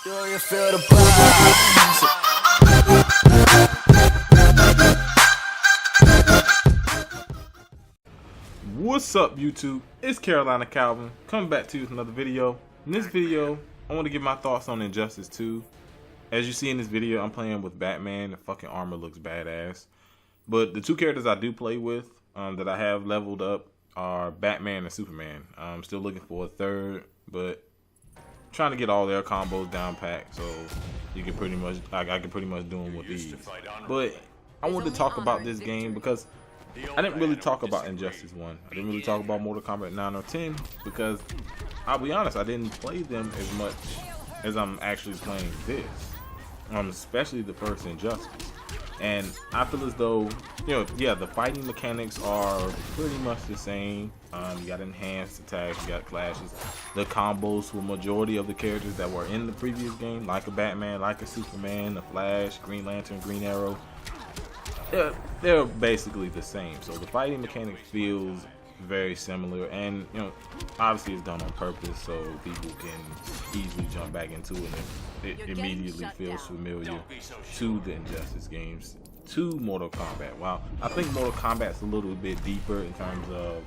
Do you feel the vibes? What's up, YouTube? It's Carolina Calvin coming back to you with another video. In this video, I want to give my thoughts on Injustice 2. As you see in this video, I'm playing with Batman. The fucking armor looks badass. But the two characters I do play with that I have leveled up are Batman and Superman. I'm still looking for a third, but trying to get all their combos down packed, so you can pretty much I can pretty much do them with these. But I wanted to talk about this game because I didn't really talk about Injustice 1. I didn't really talk about Mortal Kombat 9 or 10 because I'll be honest, I didn't play them as much as I'm actually playing this. Especially the first Injustice. And I feel as though, yeah, the fighting mechanics are pretty much the same. You got enhanced attacks, you got clashes. The combos for majority of the characters that were in the previous game, like a Batman, like a Superman, a Flash, Green Lantern, Green Arrow, they're basically the same. So the fighting mechanic feels very similar, and obviously it's done on purpose so people can easily jump back into it and it immediately feels familiar to the Injustice games, to Mortal Kombat. Wow, I think Mortal Kombat's a little bit deeper in terms of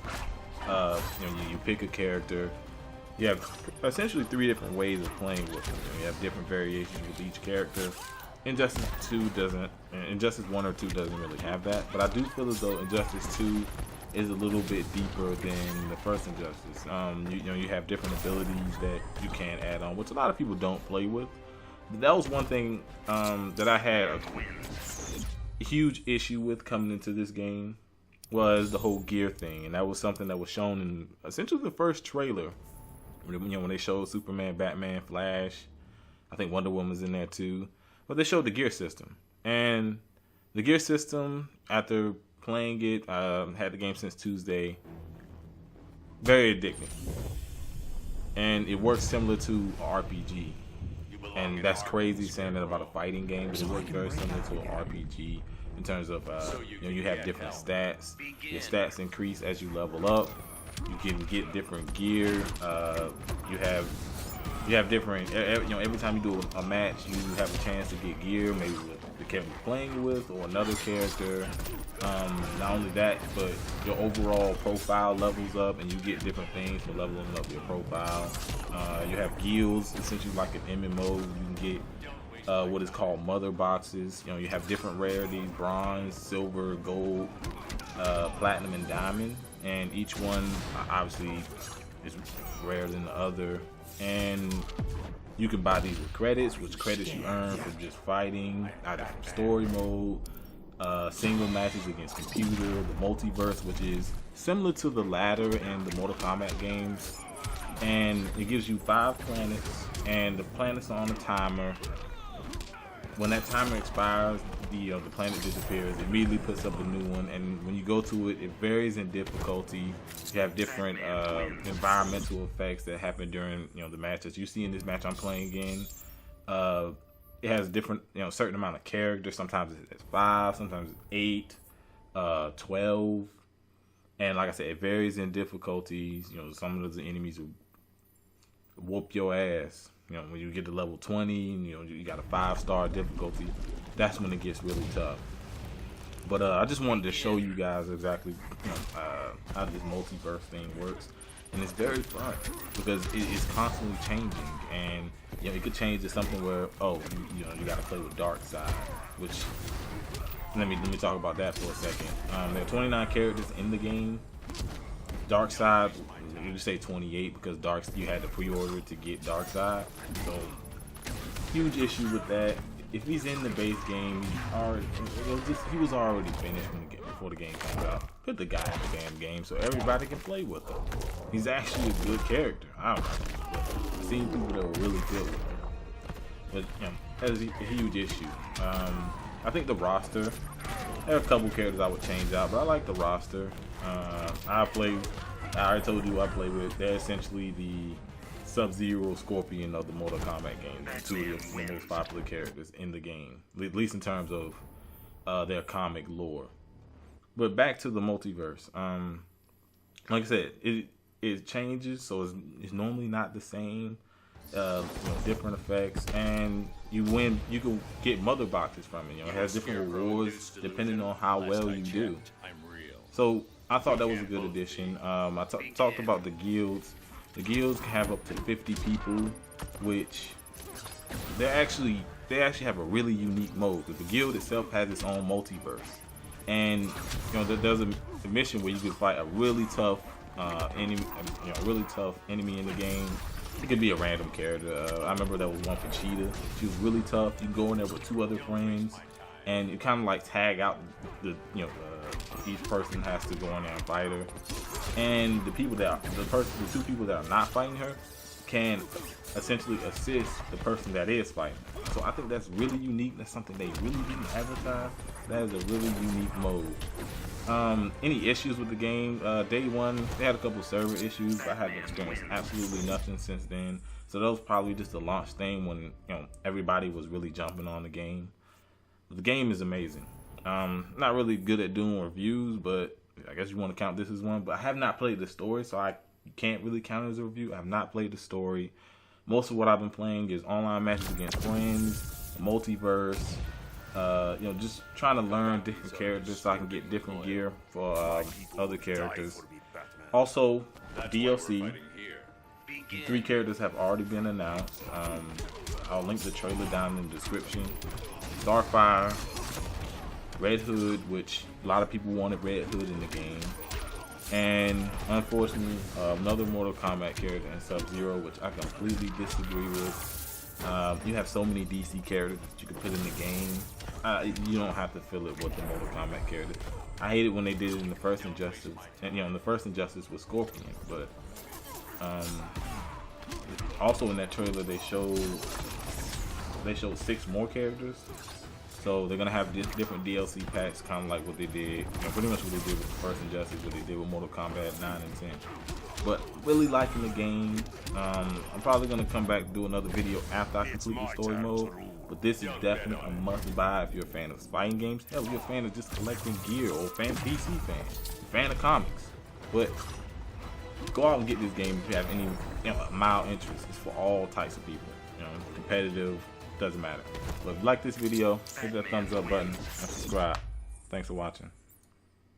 you pick a character. You have essentially 3 different ways of playing with them. You have different variations with each character. Injustice 2 doesn't, Injustice 1 or 2 doesn't really have that, but I do feel as though Injustice 2 is a little bit deeper than the first Injustice. You have different abilities that you can add on, which a lot of people don't play with. That was one thing that I had a huge issue with coming into this game, was the whole gear thing, and that was something that was shown in essentially the first trailer. When they showed Superman, Batman, Flash, I think Wonder Woman was in there too. But they showed the gear system, and the gear system, after playing it, had the game since Tuesday, very addicting, and it works similar to an RPG. And that's crazy saying that about a fighting game, but it works very similar to an RPG in terms of you have different stats. Your stats increase as you level up. You can get different gear. You have different, every time you do a match, you have a chance to get gear, maybe with the character you're playing with or another character. Not only that, but your overall profile levels up, and you get different things for leveling up your profile. You have guilds, essentially like an MMO. You can get what is called mother boxes. You have different rarities: bronze, silver, gold, platinum, and diamond. And each one obviously is rarer than the other. And you can buy these with credits, which credits you earn for just fighting, either from story mode, single matches against computer, the multiverse, which is similar to the ladder in the Mortal Kombat games. And it gives you 5 planets, and the planets are on a timer. When that timer expires, the planet disappears. It immediately puts up a new one, and when you go to it, it varies in difficulty. You have different environmental effects that happen during the match. As you see in this match I'm playing in, it has different certain amount of characters. Sometimes it's 5, sometimes it's 8, 12, and like I said, it varies in difficulties. Some of the enemies will whoop your ass. When you get to level 20, you got a 5-star difficulty. That's when it gets really tough. But I just wanted to show you guys exactly how this multiverse thing works, and it's very fun because it's constantly changing, and it could change to something where you got to play with Darkseid, which let me talk about that for a second. There are 29 characters in the game. Darkseid, you say 28 because you had to pre-order to get Darkseid, so huge issue with that. If he's in the base game, he was already finished before the game came out. Put the guy in the damn game so everybody can play with him. He's actually a good character. I don't know. I've seen people that were really good with him, but that is a huge issue. I think the roster, there are a couple characters I would change out, but I like the roster. I already told you I play with. They're essentially the Sub-Zero, Scorpion of the Mortal Kombat games. 2 of the most popular characters in the game, at least in terms of their comic lore. But back to the multiverse. Like I said, it changes, so it's normally not the same. different effects, and you can get mother boxes from it. It has different rewards depending on how well you do. So I thought that was a good addition. I talked about the guilds. The guilds can have up to 50 people, which they actually have a really unique mode. Because the guild itself has its own multiverse, and there's a mission where you can fight a really tough enemy, enemy in the game. It could be a random character. I remember there was one for Cheetah. She was really tough. You can go in there with 2 other friends, and you kind of like tag out each person has to go in there and fight her. And the 2 people that are not fighting her can essentially assist the person that is fighting. So I think that's really unique. That's something they really didn't advertise. That is a really unique mode. Any issues with the game? Day one, they had a couple server issues, but I haven't experienced absolutely nothing since then. So that was probably just a launch thing when everybody was really jumping on the game. The game is amazing. Not really good at doing reviews, but I guess you want to count this as one. But I have not played the story, so I can't really count it as a review. I have not played the story. Most of what I've been playing is online matches against friends, multiverse. Just trying to learn different characters so I can get different gear for other characters. Also, DLC. 3 characters have already been announced. I'll link the trailer down in the description. Starfire, Red Hood, which a lot of people wanted Red Hood in the game, and unfortunately another Mortal Kombat character in Sub-Zero, which I completely disagree with. You have so many DC characters that you can put in the game. You don't have to fill it with the Mortal Kombat characters. I hate it when they did it in the first Injustice, and in the first Injustice with Scorpion. But also in that trailer they showed 6 more characters. So they're gonna have different DLC packs, kind of like what they did, pretty much what they did with the first Injustice, what they did with Mortal Kombat 9 and 10. But really liking the game. I'm probably gonna come back and do another video after I complete the story mode. But this is definitely a must-buy if you're a fan of fighting games. Hell, if you're a fan of just collecting gear, or DC fan of comics. But go out and get this game if you have any mild interest. It's for all types of people. Competitive, doesn't matter. But if you like this video, hit that thumbs up button and subscribe. Thanks for watching.